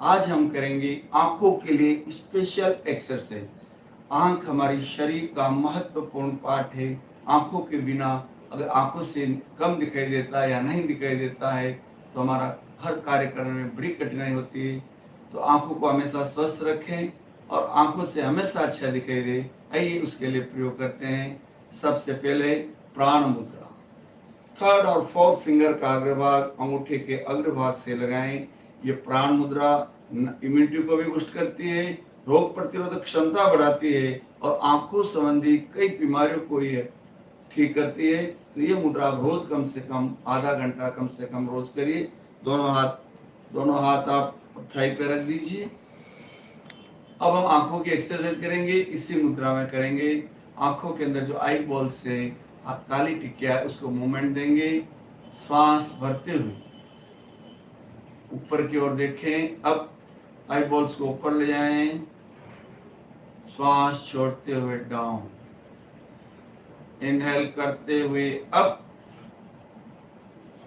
आज हम करेंगे आंखों के लिए स्पेशल एक्सरसाइज। आंख हमारी शरीर का महत्वपूर्ण पार्ट है। आंखों के बिना अगर आंखों से कम दिखाई देता है या नहीं दिखाई देता है तो हमारा हर कार्य करने में बड़ी कठिनाई होती है। तो आंखों को हमेशा स्वस्थ रखें और आंखों से हमेशा अच्छा दिखाई दे। आइए उसके लिए प्रयोग करते हैं। सबसे पहले प्राण मुद्रा। थर्ड और फोर्थ फिंगर का अग्रभाग अंगूठे के अग्रभाग से लगाएं। ये प्राण मुद्रा इम्यूनिटी को भी बूस्ट करती है, रोग प्रतिरोधक क्षमता बढ़ाती है और आंखों संबंधी कई बीमारियों को ये ठीक करती है। तो ये मुद्रा रोज कम से कम आधा घंटा कम से कम रोज करिए। दोनों हाथ आप थाई पे रख दीजिए। अब हम आंखों की एक्सरसाइज करेंगे, इसी मुद्रा में करेंगे। आंखों के अंदर जो आई बॉल्स है, काली टिकिया है, उसको मूवमेंट देंगे। श्वास भरते हुए ऊपर की ओर देखें। अब आई बॉल्स को ऊपर ले जाएं, श्वास छोड़ते हुए डाउन। इनहेल करते हुए अप,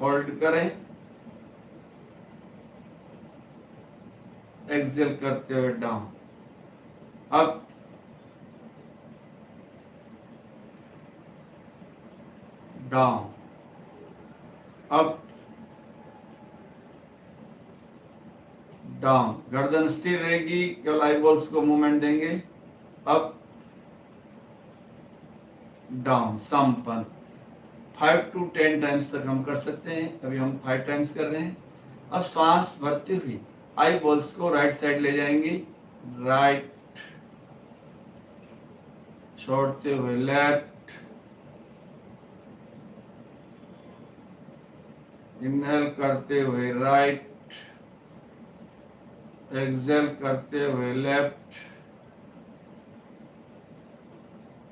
होल्ड करें, एक्सेल करते हुए down, up, down, up, down. गर्दन स्थिर रहेगी, केवल आई बॉल्स को मूवमेंट देंगे। अप, डाउन, संपन्न। 5 to 10 टाइम्स तक हम कर सकते हैं। अभी हम 5 टाइम्स कर रहे हैं। अब श्वास भरते हुए आई बॉल्स को राइट साइड ले जाएंगे, राइट, छोड़ते हुए लेफ्ट, इनहेल करते हुए राइट, एक्सेल करते हुए left,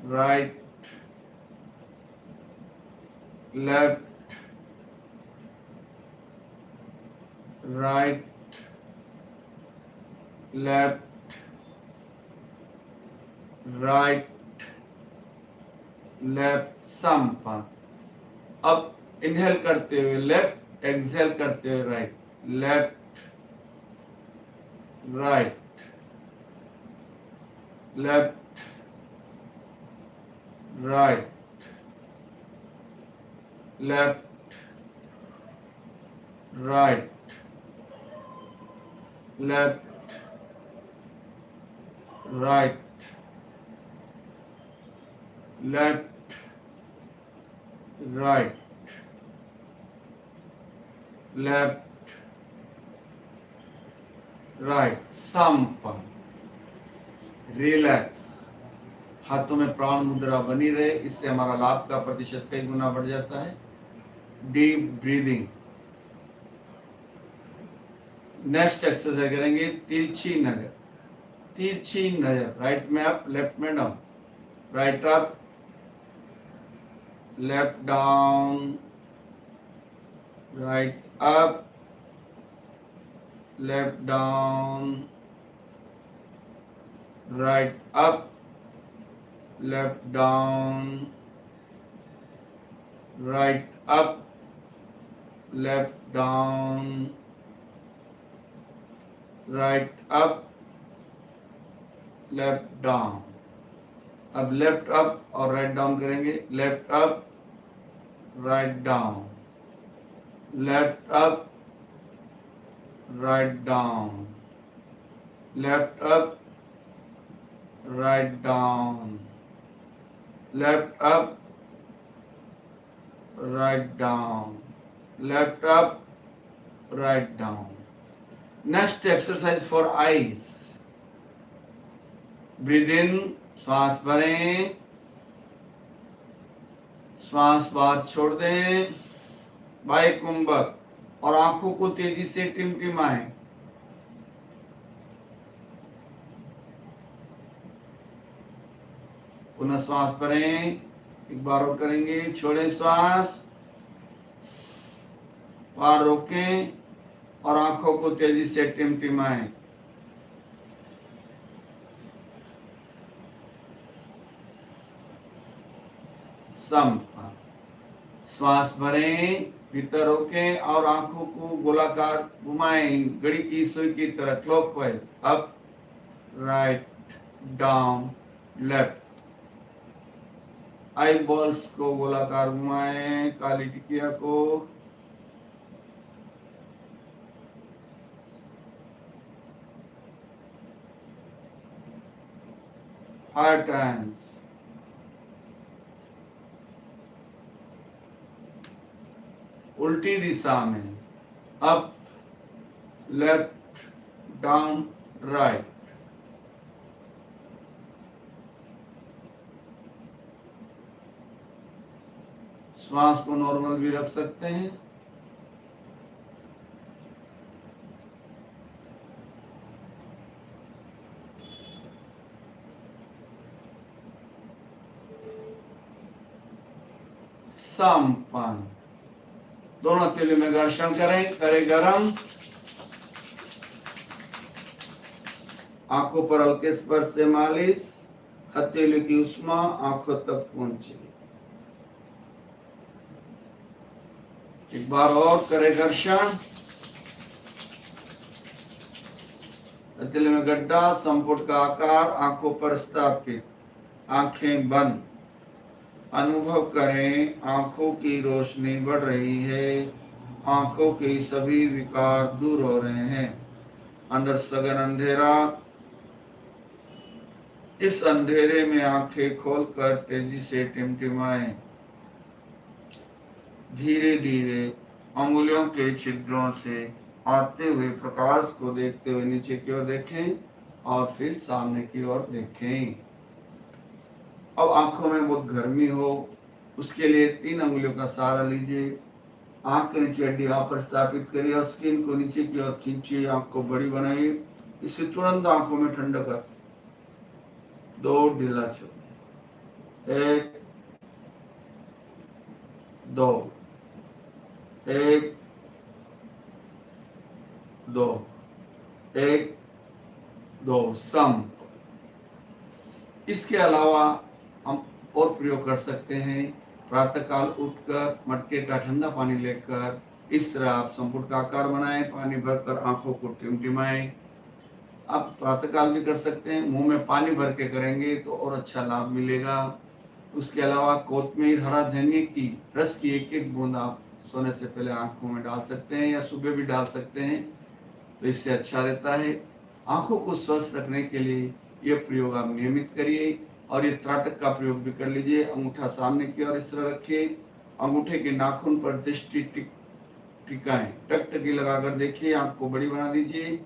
right, left, right, left, right, left, संपन्न। अब इनहेल करते हुए लेफ्ट, एक्सेल करते हुए right, left, right, left, right, left, right, left, right, left, right, left, right, संपन्न। रिलैक्स। हाथों में प्राण मुद्रा बनी रहे, इससे हमारा लाभ का प्रतिशत कई गुना बढ़ जाता है। Deep breathing. नेक्स्ट एक्सरसाइज करेंगे तिरछी नजर। तिरछी नजर, राइट में अप, लेफ्ट में down, right up, left down, right up, left down, right up, left down, right up, left down, right up, left down. अब लेफ्ट अप और राइट डाउन करेंगे। Left up, write down, left up, write down, left up, write down, left up, write down, left up, write down. Next exercise for eyes. Breathe in, श्वास भरें, श्वास बाहर छोड़ दें, बाह्य कुंभक, और आंखों को तेजी से टिमटिमाएं। पुनः श्वास भरें, एक बार और करेंगे, छोड़ें श्वास, बाहर रोकें और आंखों को तेजी से टिमटिमाएं। संपन्न। श्वास भरें, भीतर होके और आंखों को गोलाकार घुमाएं घड़ी की सुई की तरह, clockwise, up, right, down, left. आई बॉल्स को गोलाकार घुमाएं, काली टिकिया को, हार्ट हैंड्स, उल्टी दिशा में, अप, लेफ्ट, डाउन, राइट। श्वास को नॉर्मल भी रख सकते हैं। संपन्न। दोनों हथेली में घर्षण करें, करें गरम। आंखों पर हल्के स्पर्श से मालिश, हथेली की उष्मा आंखों तक पहुंचे। एक बार और करें घर्षण, हथेली में गड्ढा, संपुट का आकार आंखों पर स्थापित, आंखें बंद। अनुभव करें आंखों की रोशनी बढ़ रही है, आंखों के सभी विकार दूर हो रहे हैं। अंदर सघन अंधेरा, इस अंधेरे में आंखें खोलकर तेजी से टिमटिमाएं। धीरे धीरे अंगुलियों के छिद्रों से आते हुए प्रकाश को देखते हुए नीचे की ओर देखें और फिर सामने की ओर देखें। अब आंखों में बहुत गर्मी हो, उसके लिए 3 अंगुलियों का सहारा लीजिए। आंख के नीचे हड्डी वहां पर स्थापित करिए और स्किन को नीचे की ओर खींचिए, आंख को बड़ी बनाइए। इससे तुरंत आंखों में ठंडक आती। 2 ढीला छोड़, 1 2, 1 2, 1 2, सम। इसके अलावा हम और प्रयोग कर सकते हैं। प्रातःकाल उठकर मटके का ठंडा पानी लेकर इस तरह आप संपुट का आकार बनाएं, पानी भरकर आंखों को टिमटिमाएं। आप प्रातःकाल भी कर सकते हैं, मुंह में पानी भर के करेंगे तो और अच्छा लाभ मिलेगा। उसके अलावा कोतमीर, हरा धनिया की रस की एक एक बूंद आप सोने से पहले आंखों में डाल सकते हैं या सुबह भी डाल सकते हैं, तो इससे अच्छा रहता है। आंखों को स्वस्थ रखने के लिए ये प्रयोग आप नियमित करिए और ये त्राटक का प्रयोग भी कर लीजिए। अंगूठा सामने की ओर इस तरह रखिए, अंगूठे के नाखून पर दृष्टि टिकाएं, टकटकी लगाकर देखिए, आंख को बड़ी बना दीजिए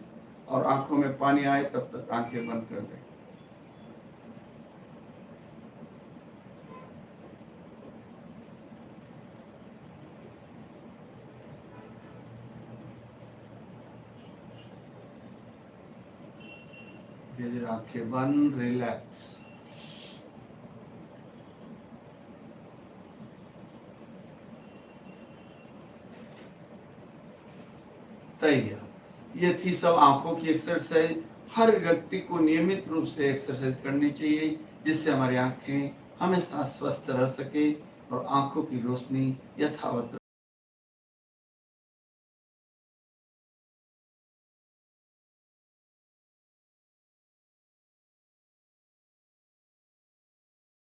और आंखों में पानी आए तब तक आंखें बंद कर दें। आंखें बंद, रिलैक्स। तैयार। ये थी सब आंखों की एक्सरसाइज। हर व्यक्ति को नियमित रूप से एक्सरसाइज करनी चाहिए, जिससे हमारी आंखें हमेशा स्वस्थ रह सके और आंखों की रोशनी यथावत